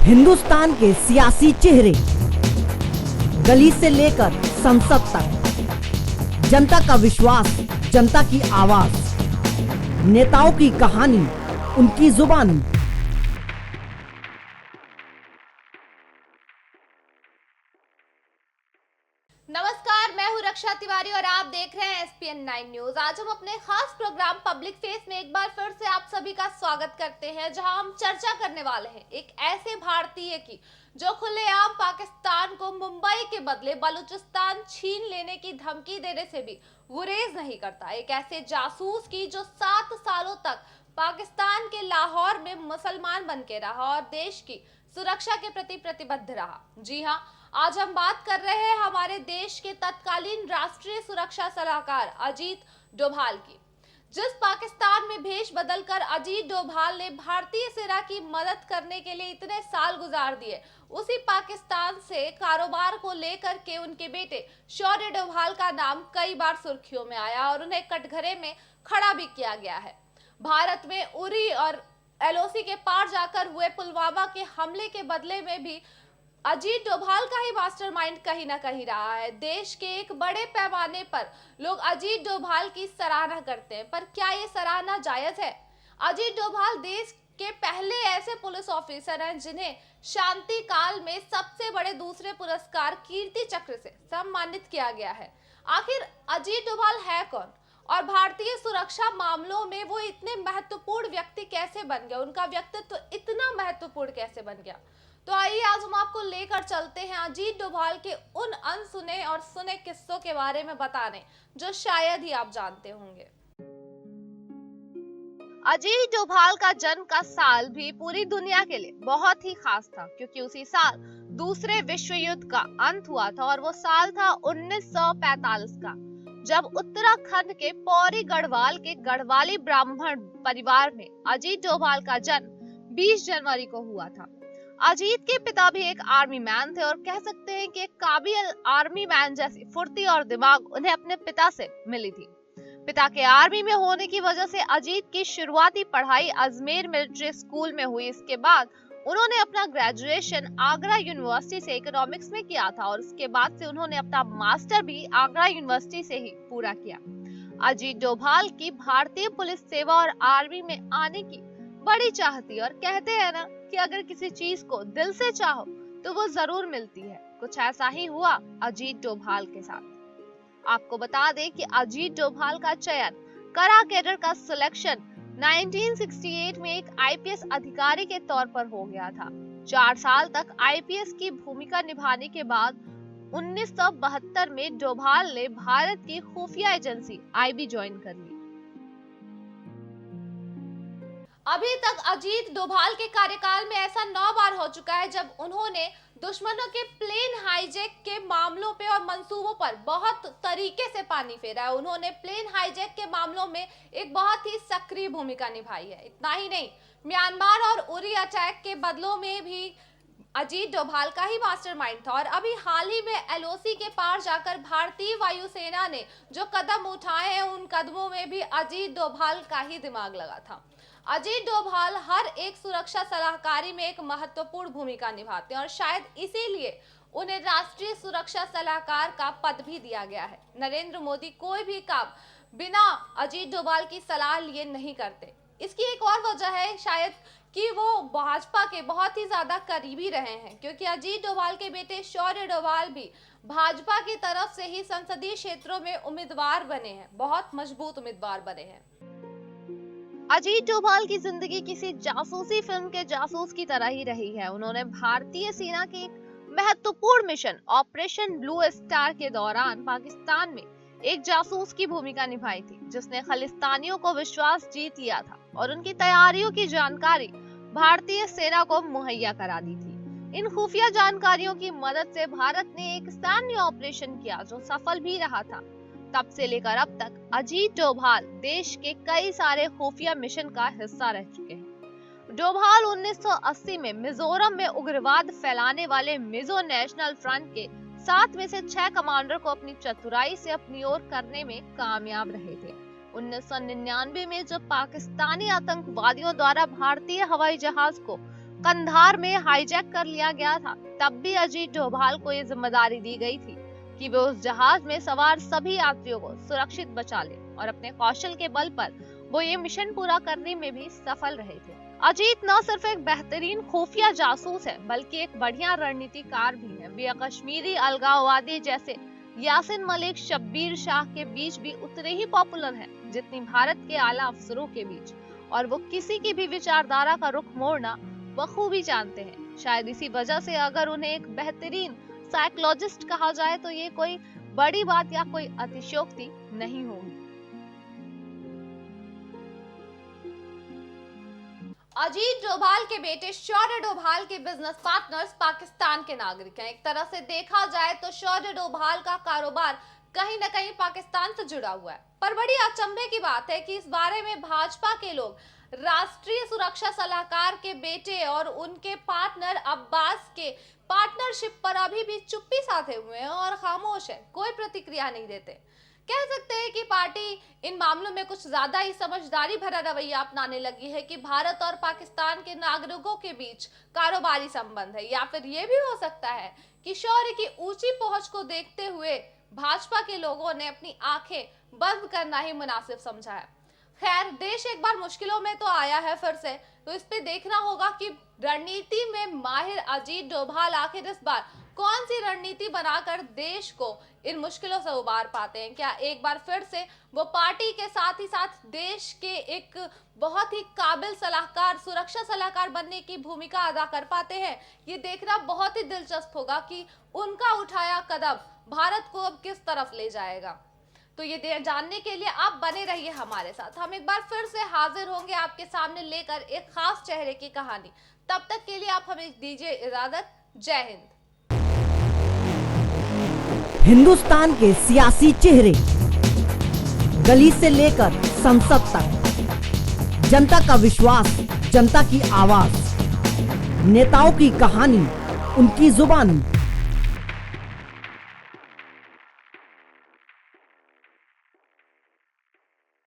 हिंदुस्तान के सियासी चेहरे, गली से लेकर संसद तक, जनता का विश्वास, जनता की आवाज, नेताओं की कहानी, उनकी जुबानी। नमस्कार, मैं हूं रक्षा तिवारी और आप देख रहे हैं SPN 9 न्यूज। आज हम अपने खास प्रोग्राम पब्लिक फेस में एक बार फिर से आप सभी का स्वागत करते हैं, जहां हम चर्चा करने वाले हैं एक ऐसे भारतीय की जो खुलेआम पाकिस्तान को मुंबई के बदले बलूचिस्तान छीन लेने की धमकी देने से भी गुरेज नहीं करता। एक ऐसे जासूस की जो 7 सालों तक पाकिस्तान के लाहौर में मुसलमान बन के रहा और देश की सुरक्षा के प्रति प्रतिबद्ध रहा। जी हाँ, आज हम बात कर रहे हैं हमारे देश के तत्कालीन राष्ट्रीय सुरक्षा सलाहकार अजीत डोभाल की। जिस पाकिस्तान में भेष बदलकर अजीत डोभाल ने भारतीय सेना की मदद करने के लिए इतने साल गुजार दिए, उसी पाकिस्तान से कारोबार को लेकर के उनके बेटे शौर्य डोभाल का नाम कई बार सुर्खियों में आया और उन्हें कटघरे में खड़ा भी किया गया है। भारत में उरी और LOC के पार जाकर हुए पुलवामा के हमले के बदले में भी अजीत डोभाल का ही मास्टरमाइंड कहीं ना कहीं रहा है। देश के एक बड़े पैमाने पर लोग अजीत डोभाल की सराहना करते हैं, पर क्या ये सराहना जायज है? अजीत डोभाल देश के पहले ऐसे पुलिस ऑफिसर हैं जिन्हें शांति काल में सबसे बड़े दूसरे पुरस्कार कीर्ति चक्र से सम्मानित किया गया है। आखिर अजीत डोभाल है कौन और भारतीय सुरक्षा मामलों में वो इतने महत्वपूर्ण व्यक्ति कैसे बन गए, उनका व्यक्तित्व इतना महत्वपूर्ण कैसे बन गया? तो आइए आज हम आपको लेकर चलते हैं अजीत डोभाल के उन अनसुने और सुने किस्सों के बारे में बताने जो शायद ही आप जानते होंगे। अजीत डोभाल का जन्म का साल भी पूरी दुनिया के लिए बहुत ही खास था, क्योंकि उसी साल दूसरे विश्व युद्ध का अंत हुआ था और वो साल था 1945 का, जब उत्तराखंड के पौड़ी गढ़वाल के गढ़वाली ब्राह्मण परिवार में अजीत डोभाल का जन्म 20 जनवरी को हुआ था। अजीत के पिता भी एक आर्मी मैन थे और कह सकते हैं कि एक काबिल आर्मी मैन जैसी फुर्ती और दिमाग उन्हें अपने पिता से मिली थी। पिता के आर्मी में होने की वजह से अजीत की शुरुआती पढ़ाई अजमेर मिलिट्री स्कूल में हुई। इसके बाद उन्होंने अपना ग्रेजुएशन आगरा यूनिवर्सिटी से इकोनॉमिक्स में किया था और उसके बाद से उन्होंने अपना मास्टर भी आगरा यूनिवर्सिटी से ही पूरा किया। अजीत डोभाल की भारतीय पुलिस सेवा और आर्मी में आने की बड़ी चाह थी और कहते हैं ना कि अगर किसी चीज को दिल से चाहो तो वो जरूर मिलती है। कुछ ऐसा ही हुआ अजीत डोभाल के साथ। आपको बता दें कि अजीत डोभाल का चयन करा कैडर का सिलेक्शन 1968 में एक IPS अधिकारी के तौर पर हो गया था। 4 साल तक IPS की भूमिका निभाने के बाद 1972 में डोभाल ने भारत की खुफिया एजेंसी IB ज्वाइन कर ली। अभी तक अजीत डोभाल के कार्यकाल में ऐसा 9 बार हो चुका है जब उन्होंने दुश्मनों के प्लेन हाईजैक के मामलों पे और मंसूबों पर बहुत तरीके से पानी फेरा है। उन्होंने प्लेन हाईजैक के मामलों में एक बहुत ही सक्रिय भूमिका निभाई है। इतना ही नहीं, म्यांमार और उरी अटैक के बदलों में भी अजीत डोभाल का ही मास्टरमाइंड था और अभी हाल ही में LOC के पार जाकर भारतीय वायुसेना ने जो कदम उठाए हैं, उन कदमों में भी अजीत डोभाल का ही दिमाग लगा था। अजीत डोभाल हर एक सुरक्षा सलाहकारी में एक महत्वपूर्ण भूमिका निभाते हैं और शायद इसीलिए उन्हें राष्ट्रीय सुरक्षा सलाहकार का पद भी दिया गया है। नरेंद्र मोदी कोई भी काम बिना अजीत डोभाल की सलाह लिए नहीं करते। इसकी एक और वजह है शायद कि वो भाजपा के बहुत ही ज्यादा करीबी रहे हैं, क्योंकि अजीत डोभाल के बेटे शौर्य डोभाल भी भाजपा की तरफ से ही संसदीय क्षेत्रों में उम्मीदवार बने हैं, बहुत मजबूत उम्मीदवार बने हैं। अजीत डोभाल की जिंदगी किसी जासूसी फिल्म के जासूस की तरह ही रही है। उन्होंने भारतीय सेना के एक महत्वपूर्ण मिशन ऑपरेशन ब्लू स्टार के दौरान पाकिस्तान में एक जासूस की भूमिका निभाई थी, जिसने खालिस्तानियों को विश्वास जीत लिया था और उनकी तैयारियों की जानकारी भारतीय सेना को मुहैया करा दी थी। इन खुफिया जानकारियों की मदद से भारत ने एक सैन्य ऑपरेशन किया जो सफल भी रहा था। तब से लेकर अब तक अजीत डोभाल देश के कई सारे खुफिया मिशन का हिस्सा रह चुके हैं। डोभाल 1980 में मिजोरम में उग्रवाद फैलाने वाले मिजो नेशनल फ्रंट के 7 में से 6 कमांडर को अपनी चतुराई से अपनी ओर करने में कामयाब रहे थे। 1999 में जब पाकिस्तानी आतंकवादियों द्वारा भारतीय हवाई जहाज को कंधार में हाईजैक कर लिया गया था, तब भी अजीत डोभाल को ये जिम्मेदारी दी गई थी कि वे उस जहाज में सवार सभी यात्रियों को सुरक्षित बचा ले, और अपने कौशल के बल पर वो ये मिशन पूरा करने में भी सफल रहे थे। अजीत न सिर्फ एक बेहतरीन खुफिया जासूस है, बल्कि एक बढ़िया रणनीतिकार भी है। वे कश्मीरी अलगाववादी जैसे यासीन मलिक, शब्बीर शाह के बीच भी उतने ही पॉपुलर हैं जितनी भारत के आला अफसरों के बीच, और वो किसी की भी विचारधारा का रुख मोड़ना बखूबी जानते हैं। शायद इसी वजह से अगर उन्हें एक बेहतरीन साइकोलॉजिस्ट कहा जाए तो ये कोई बड़ी बात या कोई अतिशयोक्ति नहीं होगी। अजीत डोभाल के बेटे शौर्य डोभाल के बिजनेस पार्टनर्स पाकिस्तान के नागरिक हैं। एक तरह से देखा जाए तो शौर्य डोभाल का कारोबार कहीं न कहीं पाकिस्तान से जुड़ा हुआ है। पर बड़ी अचंभे की बात है कि इस बारे में भाजपा के लोग राष्ट्रीय सुरक्षा सलाहकार के बेटे और उनके पार्टनर अब्बास के पार्टनरशिप पर अभी भी चुप्पी साधे हुए हैं और खामोश है, कोई प्रतिक्रिया नहीं देते। कह सकते हैं कि पार्टी इन मामलों में कुछ ज्यादा ही समझदारी भरा रवैया अपनाने लगी है कि भारत और पाकिस्तान के नागरिकों के बीच कारोबारी संबंध है, या फिर यह भी हो सकता है कि शौर्य की ऊंची पहुंच को देखते हुए भाजपा के लोगों ने अपनी आंखें बंद करना ही मुनासिब समझा है। खैर, देश एक बार मुश्किलों में तो आया है फिर से, तो इस पे देखना होगा कि रणनीति में माहिर अजीत डोभाल आखिर इस बार कौन सी रणनीति बनाकर देश को इन मुश्किलों से उबार पाते हैं। क्या एक बार फिर से वो पार्टी के साथ ही साथ देश के एक बहुत ही काबिल सलाहकार, सुरक्षा सलाहकार बनने की भूमिका अदा कर पाते हैं। ये देखना बहुत ही दिलचस्प होगा कि उनका उठाया कदम भारत को अब किस तरफ ले जाएगा। तो ये जानने के लिए आप बने रहिए हमारे साथ। हम एक बार फिर से हाजिर होंगे आपके सामने लेकर एक खास चेहरे की कहानी। तब तक के लिए आप हमें दीजिए इजाजत। जय हिंद। हिंदुस्तान के सियासी चेहरे, गली से लेकर संसद तक, जनता का विश्वास, जनता की आवाज, नेताओं की कहानी, उनकी जुबानी,